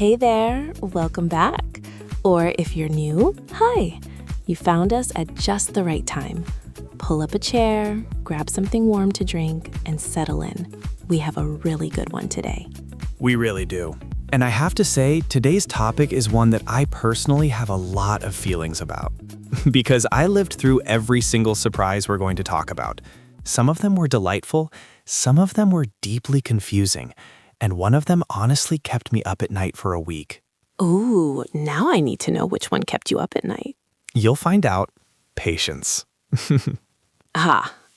Hey there, welcome back. Or if you're new, hi. You found us at just the right time. Pull up a chair, grab something warm to drink, and settle in. We have a really good one today. We really do. And I have to say, today's topic is one that I personally have a lot of feelings about. Because I lived through every single surprise we're going to talk about. Some of them were delightful, some of them were deeply confusing, and one of them honestly kept me up at night for a week. Ooh, now I need to know which one kept you up at night. You'll find out. Patience.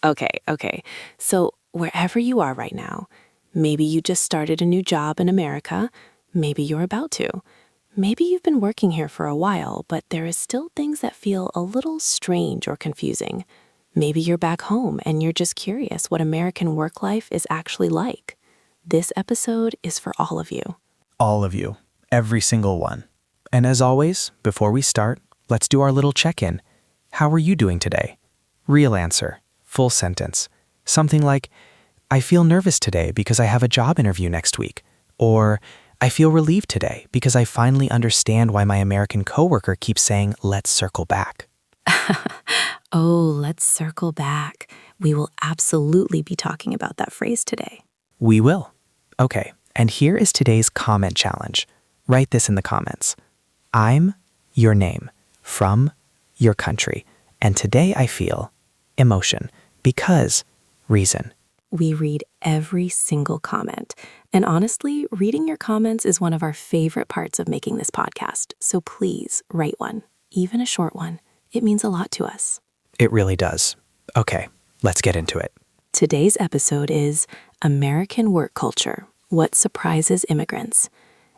Okay. So wherever you are right now, maybe you just started a new job in America, maybe you're about to. Maybe you've been working here for a while, but there is still things that feel a little strange or confusing. Maybe you're back home and you're just curious what American work life is actually like. This episode is for all of you. All of you. Every single one. And as always, before we start, let's do our little check-in. How are you doing today? Real answer. Full sentence. Something like, I feel nervous today because I have a job interview next week. Or, I feel relieved today because I finally understand why my American coworker keeps saying, let's circle back. Oh, let's circle back. We will absolutely be talking about that phrase today. We will. Okay, and here is today's comment challenge. Write this in the comments. I'm your name, from your country, and today I feel emotion, because reason. We read every single comment. And honestly, reading your comments is one of our favorite parts of making this podcast. So please write one, even a short one. It means a lot to us. It really does. Okay, let's get into it. Today's episode is American Work Culture, What Surprises Immigrants.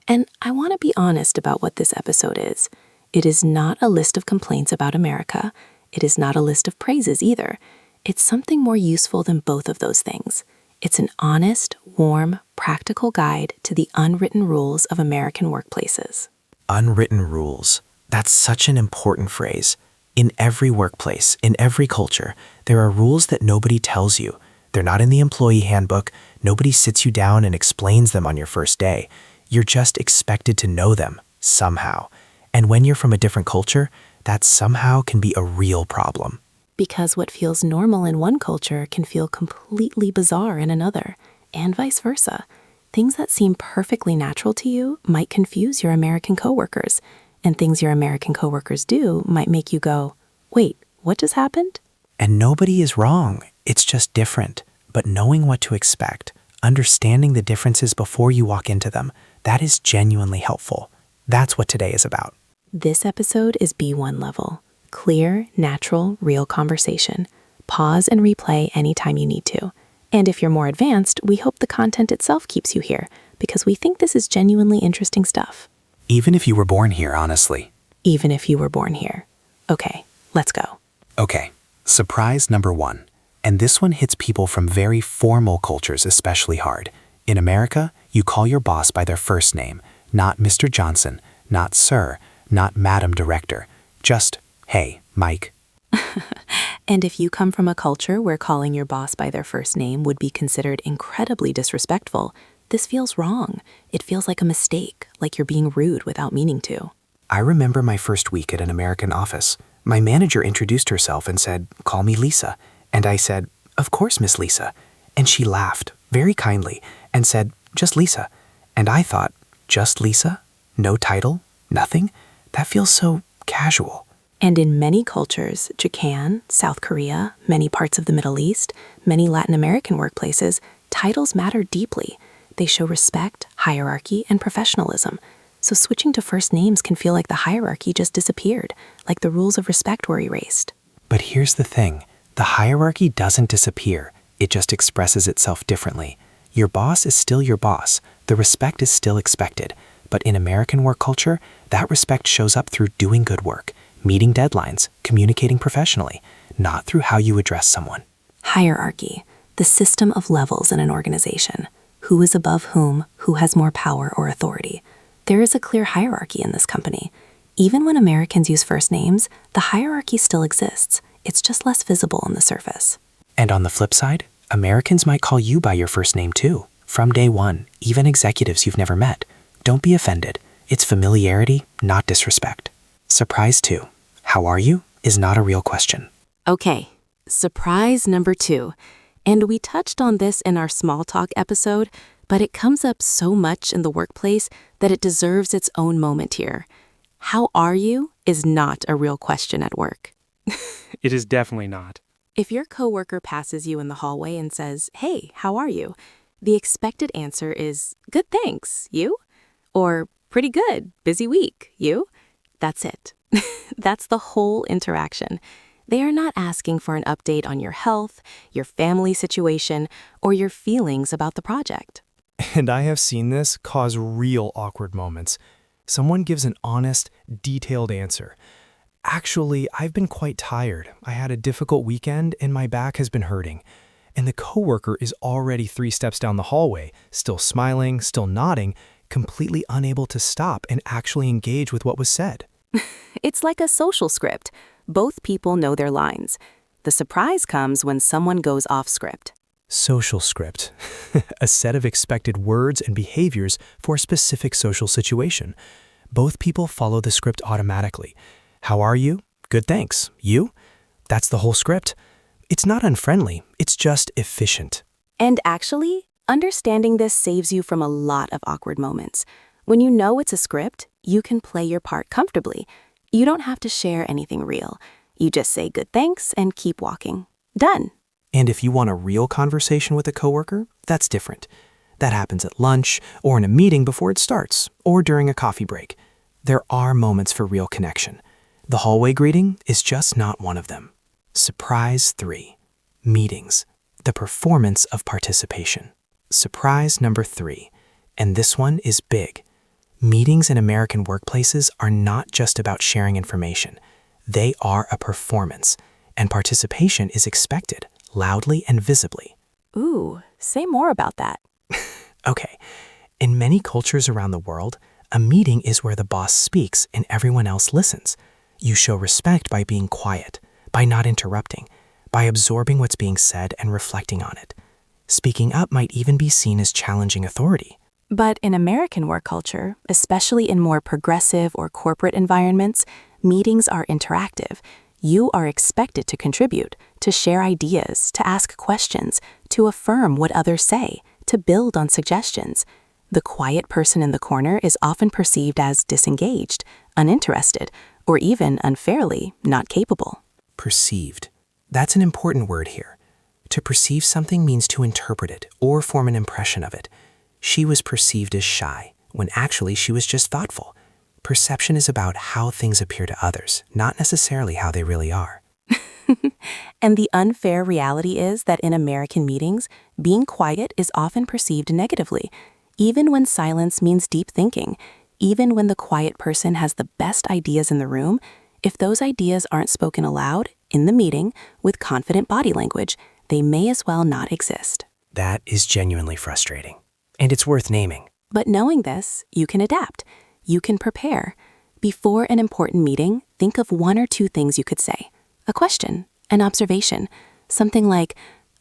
And I want to be honest about what this episode is. It is not a list of complaints about America. It is not a list of praises either. It's something more useful than both of those things. It's an honest, warm, practical guide to the unwritten rules of American workplaces. Unwritten rules. That's such an important phrase. In every workplace, in every culture, there are rules that nobody tells you. They're not in the employee handbook. Nobody sits you down and explains them on your first day. You're just expected to know them, somehow. And when you're from a different culture, that somehow can be a real problem. Because what feels normal in one culture can feel completely bizarre in another, and vice versa. Things that seem perfectly natural to you might confuse your American coworkers, and things your American coworkers do might make you go, wait, what just happened? And nobody is wrong. It's just different. But knowing what to expect, understanding the differences before you walk into them, that is genuinely helpful. That's what today is about. This episode is B1 level. Clear, natural, real conversation. Pause and replay anytime you need to. And if you're more advanced, we hope the content itself keeps you here, because we think this is genuinely interesting stuff. Even if you were born here, honestly. Even if you were born here. Okay, let's go. Okay, surprise number 1. And this one hits people from very formal cultures especially hard. In America, you call your boss by their first name, not Mr. Johnson, not Sir, not Madam Director, just, hey, Mike. And if you come from a culture where calling your boss by their first name would be considered incredibly disrespectful, this feels wrong. It feels like a mistake, like you're being rude without meaning to. I remember my first week at an American office. My manager introduced herself and said, call me Lisa. And I said, of course, Miss Lisa. And she laughed, very kindly, and said, just Lisa. And I thought, just Lisa? No title? Nothing? That feels so casual. And in many cultures, Japan, South Korea, many parts of the Middle East, many Latin American workplaces, titles matter deeply. They show respect, hierarchy, and professionalism. So switching to first names can feel like the hierarchy just disappeared, like the rules of respect were erased. But here's the thing. The hierarchy doesn't disappear. It just expresses itself differently. Your boss is still your boss. The respect is still expected. But in American work culture, that respect shows up through doing good work, meeting deadlines, communicating professionally, not through how you address someone. Hierarchy, the system of levels in an organization. Who is above whom, who has more power or authority. There is a clear hierarchy in this company. Even when Americans use first names, the hierarchy still exists. It's just less visible on the surface. And on the flip side, Americans might call you by your first name too, from day one, even executives you've never met. Don't be offended. It's familiarity, not disrespect. Surprise 2. How are you? Is not a real question. Okay, surprise number 2. And we touched on this in our small talk episode, but it comes up so much in the workplace that it deserves its own moment here. How are you is not a real question at work. It is definitely not. If your coworker passes you in the hallway and says, "Hey, how are you?" the expected answer is, "Good, thanks. You?" Or, "Pretty good. Busy week. You?" That's it. That's the whole interaction. They are not asking for an update on your health, your family situation, or your feelings about the project. And I have seen this cause real awkward moments. Someone gives an honest, detailed answer. Actually, I've been quite tired. I had a difficult weekend and my back has been hurting. And the coworker is already 3 steps down the hallway, still smiling, still nodding, completely unable to stop and actually engage with what was said. It's like a social script. Both people know their lines. The surprise comes when someone goes off script. Social script. A set of expected words and behaviors for a specific social situation. Both people follow the script automatically. How are you? Good, thanks. You? That's the whole script. It's not unfriendly, it's just efficient. And actually, understanding this saves you from a lot of awkward moments. When you know it's a script, you can play your part comfortably. You don't have to share anything real. You just say good thanks and keep walking. Done. And if you want a real conversation with a coworker, that's different. That happens at lunch, or in a meeting before it starts, or during a coffee break. There are moments for real connection. The hallway greeting is just not one of them. Surprise 3. Meetings. The performance of participation. Surprise number 3. And this one is big. Meetings in American workplaces are not just about sharing information. They are a performance, and participation is expected, loudly and visibly. Ooh, say more about that. Okay, in many cultures around the world, a meeting is where the boss speaks and everyone else listens. You show respect by being quiet, by not interrupting, by absorbing what's being said and reflecting on it. Speaking up might even be seen as challenging authority. But in American work culture, especially in more progressive or corporate environments, meetings are interactive. You are expected to contribute, to share ideas, to ask questions, to affirm what others say, to build on suggestions. The quiet person in the corner is often perceived as disengaged, uninterested, or even unfairly not capable. Perceived. That's an important word here. To perceive something means to interpret it or form an impression of it. She was perceived as shy, when actually she was just thoughtful. Perception is about how things appear to others, not necessarily how they really are. And the unfair reality is that in American meetings, being quiet is often perceived negatively, even when silence means deep thinking. Even when the quiet person has the best ideas in the room, if those ideas aren't spoken aloud, in the meeting, with confident body language, they may as well not exist. That is genuinely frustrating. And it's worth naming. But knowing this, you can adapt. You can prepare. Before an important meeting, think of 1 or 2 things you could say. A question, an observation, something like,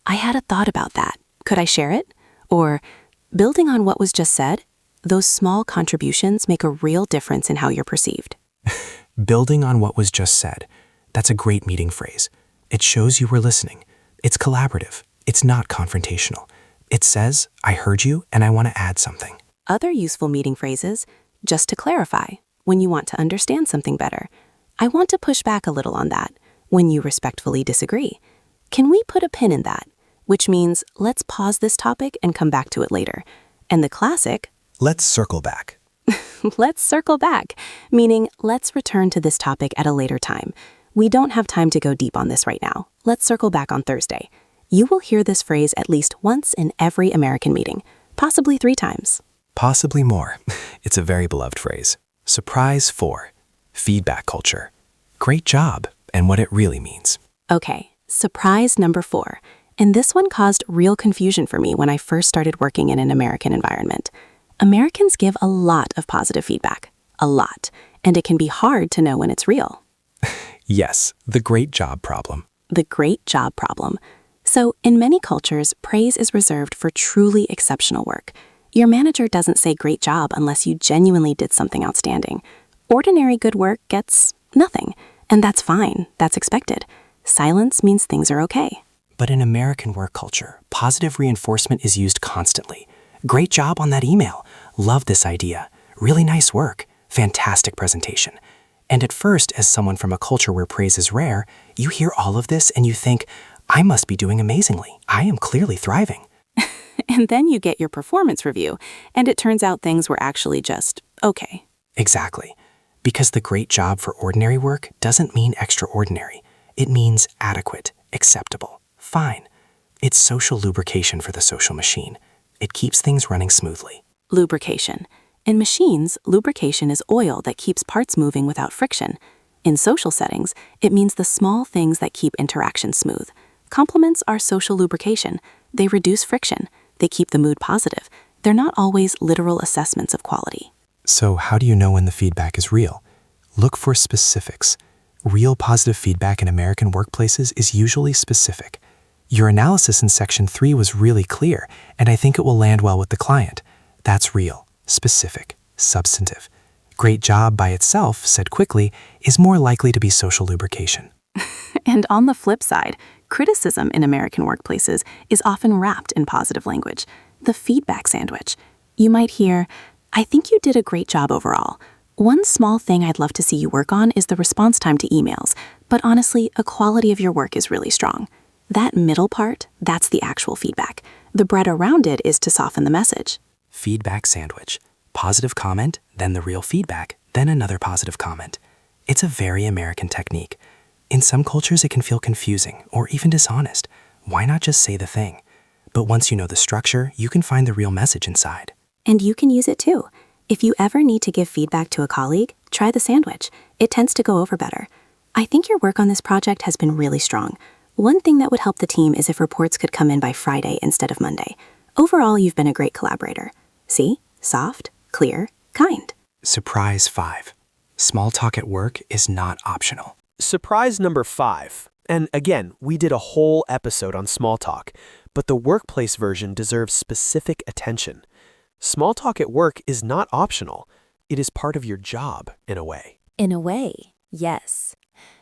"I had a thought about that. Could I share it?" Or, building on what was just said, those small contributions make a real difference in how you're perceived. Building on what was just said. That's a great meeting phrase. It shows you were listening. It's collaborative. It's not confrontational. It says, I heard you and I want to add something. Other useful meeting phrases, just to clarify, when you want to understand something better. I want to push back a little on that, when you respectfully disagree. Can we put a pin in that? Which means, let's pause this topic and come back to it later. And the classic, Let's circle back. let's circle back, meaning let's return to this topic at a later time. We don't have time to go deep on this right now. Let's circle back on Thursday. You will hear this phrase at least once in every American meeting, possibly 3 times. Possibly more. It's a very beloved phrase. Surprise 4. Feedback culture. Great job, and what it really means. Okay, surprise number 4. And this one caused real confusion for me when I first started working in an American environment. Americans give a lot of positive feedback. A lot. And it can be hard to know when it's real. Yes, the great job problem. The great job problem. So, in many cultures, praise is reserved for truly exceptional work. Your manager doesn't say great job unless you genuinely did something outstanding. Ordinary good work gets nothing, and that's fine, that's expected. Silence means things are okay. But in American work culture, positive reinforcement is used constantly. Great job on that email. Love this idea. Really nice work. Fantastic presentation. And at first, as someone from a culture where praise is rare, you hear all of this and you think, I must be doing amazingly. I am clearly thriving. And then you get your performance review, and it turns out things were actually just okay. Exactly. Because the great job for ordinary work doesn't mean extraordinary. It means adequate, acceptable, fine. It's social lubrication for the social machine. It keeps things running smoothly. Lubrication. In machines, lubrication is oil that keeps parts moving without friction. In social settings, it means the small things that keep interactions smooth. Compliments are social lubrication. They reduce friction. They keep the mood positive. They're not always literal assessments of quality. So how do you know when the feedback is real? Look for specifics. Real positive feedback in American workplaces is usually specific. Your analysis in Section 3 was really clear, and I think it will land well with the client. That's real, specific, substantive. Great job by itself, said quickly, is more likely to be social lubrication. And on the flip side, criticism in American workplaces is often wrapped in positive language. The feedback sandwich. You might hear, I think you did a great job overall. One small thing I'd love to see you work on is the response time to emails, but honestly, the quality of your work is really strong. That middle part, that's the actual feedback. The bread around it is to soften the message. Feedback sandwich. Positive comment, then the real feedback, then another positive comment. It's a very American technique. In some cultures, it can feel confusing or even dishonest. Why not just say the thing? But once you know the structure, you can find the real message inside. And you can use it too. If you ever need to give feedback to a colleague, try the sandwich. It tends to go over better. I think your work on this project has been really strong. One thing that would help the team is if reports could come in by Friday instead of Monday. Overall, you've been a great collaborator. See? Soft, clear, kind. Surprise 5. Small talk at work is not optional. Surprise number 5. And again, we did a whole episode on small talk, but the workplace version deserves specific attention. Small talk at work is not optional. It is part of your job, in a way. In a way, yes.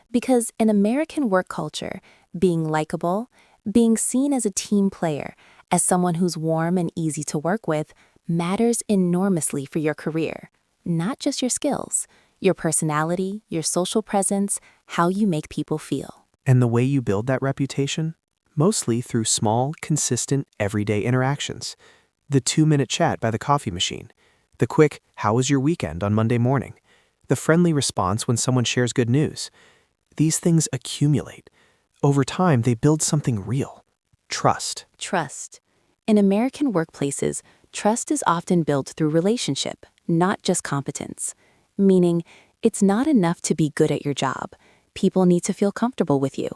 Because in American work culture, being likable, being seen as a team player, as someone who's warm and easy to work with, matters enormously for your career. Not just your skills, your personality, your social presence, how you make people feel. And the way you build that reputation? Mostly through small, consistent, everyday interactions. The 2-minute chat by the coffee machine. The quick, how was your weekend on Monday morning? The friendly response when someone shares good news. These things accumulate. Over time, they build something real. Trust. Trust. In American workplaces, trust is often built through relationship, not just competence. Meaning, it's not enough to be good at your job. People need to feel comfortable with you.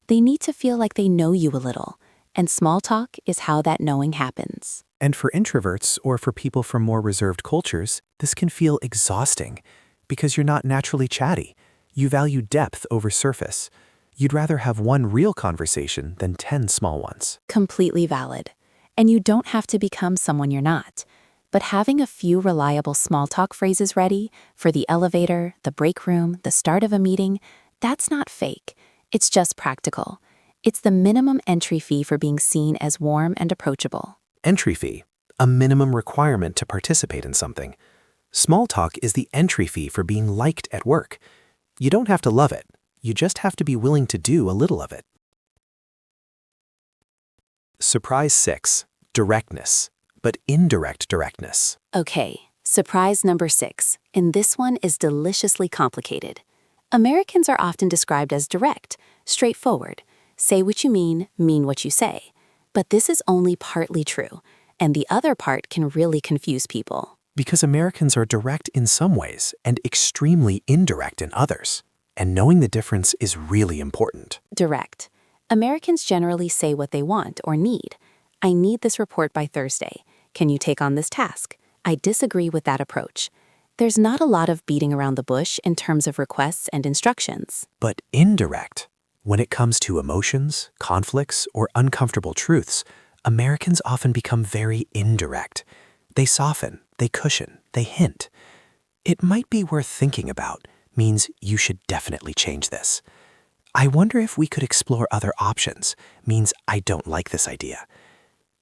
They need to feel like they know you a little. And small talk is how that knowing happens. And for introverts or for people from more reserved cultures, this can feel exhausting because you're not naturally chatty. You value depth over surface. You'd rather have one real conversation than 10 small ones. Completely valid. And you don't have to become someone you're not. But having a few reliable small talk phrases ready for the elevator, the break room, the start of a meeting, that's not fake. It's just practical. It's the minimum entry fee for being seen as warm and approachable. Entry fee, a minimum requirement to participate in something. Small talk is the entry fee for being liked at work. You don't have to love it. You just have to be willing to do a little of it. Surprise 6, directness, but indirect directness. Okay, surprise number 6, and this one is deliciously complicated. Americans are often described as direct, straightforward, say what you mean what you say. But this is only partly true, and the other part can really confuse people. Because Americans are direct in some ways and extremely indirect in others. And knowing the difference is really important. Direct. Americans generally say what they want or need. I need this report by Thursday. Can you take on this task? I disagree with that approach. There's not a lot of beating around the bush in terms of requests and instructions. But indirect. When it comes to emotions, conflicts, or uncomfortable truths, Americans often become very indirect. They soften, they cushion, they hint. It might be worth thinking about means you should definitely change this. I wonder if we could explore other options means I don't like this idea.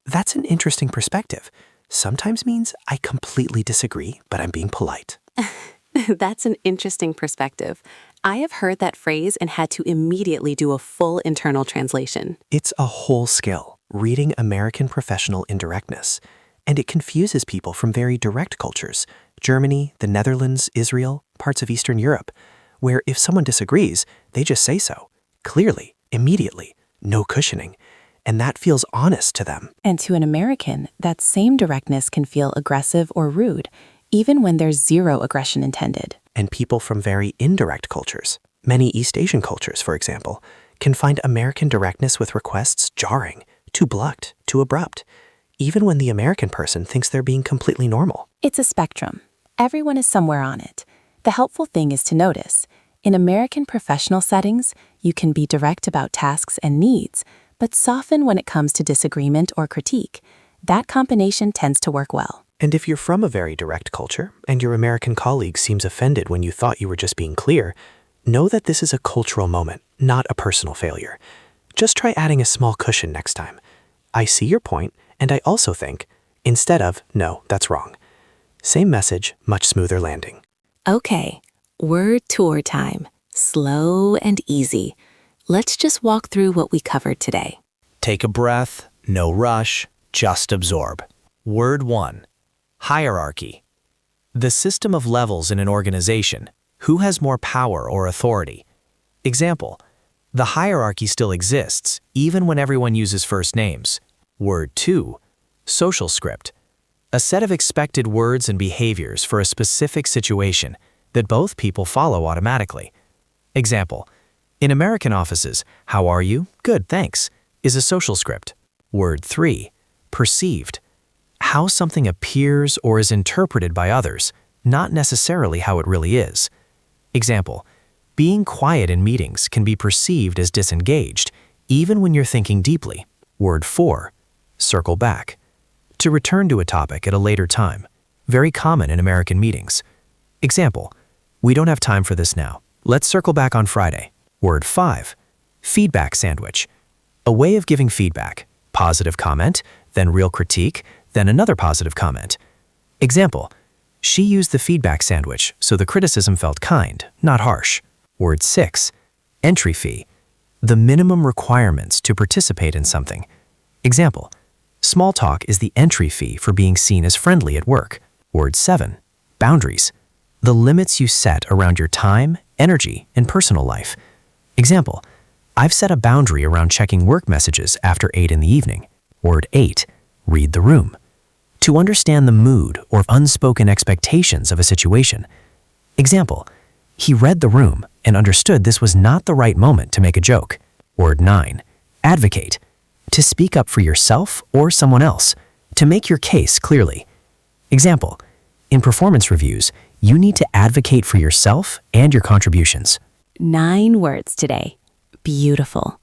That's an interesting perspective. Sometimes means I completely disagree, but I'm being polite. That's an interesting perspective. I have heard that phrase and had to immediately do a full internal translation. It's a whole skill, reading American professional indirectness, and it confuses people from very direct cultures, Germany, the Netherlands, Israel, parts of Eastern Europe, where if someone disagrees, they just say so, clearly, immediately, no cushioning, and that feels honest to them. And to an American, that same directness can feel aggressive or rude, even when there's zero aggression intended. And people from very indirect cultures, many East Asian cultures, for example, can find American directness with requests jarring, too blunt, too abrupt, even when the American person thinks they're being completely normal. It's a spectrum. Everyone is somewhere on it. The helpful thing is to notice, in American professional settings, you can be direct about tasks and needs, but soften when it comes to disagreement or critique. That combination tends to work well. And if you're from a very direct culture, and your American colleague seems offended when you thought you were just being clear, know that this is a cultural moment, not a personal failure. Just try adding a small cushion next time. I see your point, and I also think, instead of, no, that's wrong. Same message, much smoother landing. Okay, word tour time. Slow and easy. Let's just walk through what we covered today. Take a breath, no rush, just absorb. Word 1. Hierarchy. The system of levels in an organization. Who has more power or authority? Example, the hierarchy still exists, even when everyone uses first names. Word 2. Social script. A set of expected words and behaviors for a specific situation that both people follow automatically. Example, in American offices, how are you? Good, thanks, is a social script. Word 3. Perceived. How something appears or is interpreted by others, not necessarily how it really is. Example, being quiet in meetings can be perceived as disengaged, even when you're thinking deeply. Word 4. Circle back. To return to a topic at a later time, very common in American meetings. Example, we don't have time for this now. Let's circle back on Friday. Word 5. Feedback sandwich. A way of giving feedback. Positive comment, then real critique, then another positive comment. Example, she used the feedback sandwich, so the criticism felt kind, not harsh. Word 6. Entry fee. The minimum requirements to participate in something. Example, small talk is the entry fee for being seen as friendly at work. Word 7. Boundaries. The limits you set around your time, energy, and personal life. Example, I've set a boundary around checking work messages after 8 in the evening. Word 8. Read the room. To understand the mood or unspoken expectations of a situation. Example, he read the room and understood this was not the right moment to make a joke. Word 9. Advocate. To speak up for yourself or someone else. To make your case clearly. Example, in performance reviews, you need to advocate for yourself and your contributions. 9 words today. Beautiful.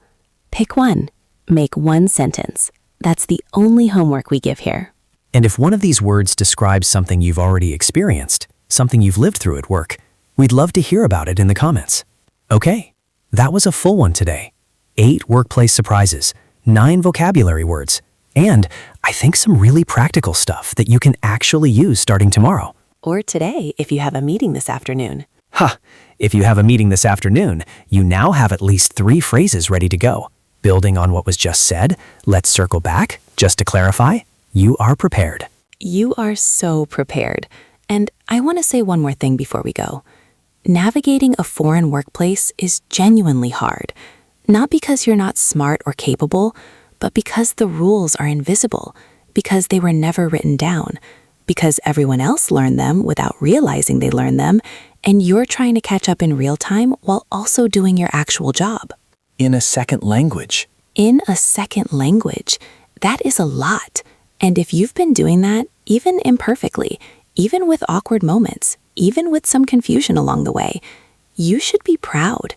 Pick one. Make one sentence. That's the only homework we give here. And if one of these words describes something you've already experienced, something you've lived through at work, we'd love to hear about it in the comments. Okay, that was a full one today. 8 workplace surprises, 9 vocabulary words, and I think some really practical stuff that you can actually use starting tomorrow. Or today, if you have a meeting this afternoon. Ha! If you have a meeting this afternoon, you now have at least 3 phrases ready to go. Building on what was just said, let's circle back. Just to clarify, you are prepared. You are so prepared. And I want to say one more thing before we go. Navigating a foreign workplace is genuinely hard. Not because you're not smart or capable, but because the rules are invisible, because they were never written down, because everyone else learned them without realizing they learned them, and you're trying to catch up in real time while also doing your actual job. In a second language. In a second language. That is a lot. And if you've been doing that, even imperfectly, even with awkward moments, even with some confusion along the way, you should be proud.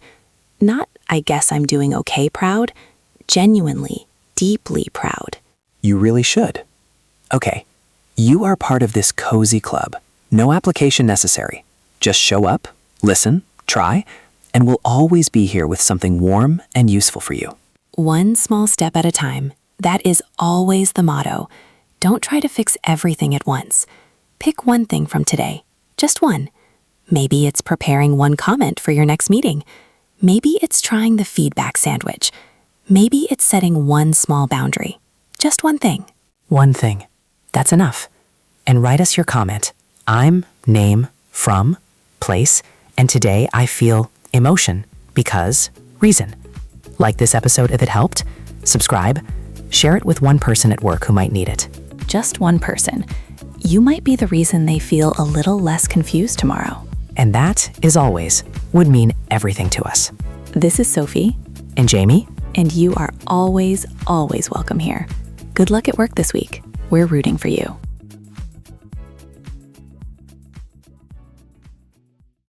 Not, I guess I'm doing okay proud, genuinely, deeply proud. You really should. Okay, You are part of this cozy club. No application necessary. Just show up, listen, try, and we'll always be here with something warm and useful for you. One small step at a time. That is always the motto. Don't try to fix everything at once. Pick one thing from today. Just one. Maybe it's preparing one comment for your next meeting. Maybe it's trying the feedback sandwich. Maybe it's setting one small boundary. Just one thing. One thing. That's enough. And write us your comment. I'm, name, from, place, and today I feel emotion because reason. Like this episode if it helped? Subscribe. Share it with one person at work who might need it. Just one person. You might be the reason they feel a little less confused tomorrow. And that, as always, would mean everything to us. This is Sophie. And Jamie? And you are always, always welcome here. Good luck at work this week. We're rooting for you.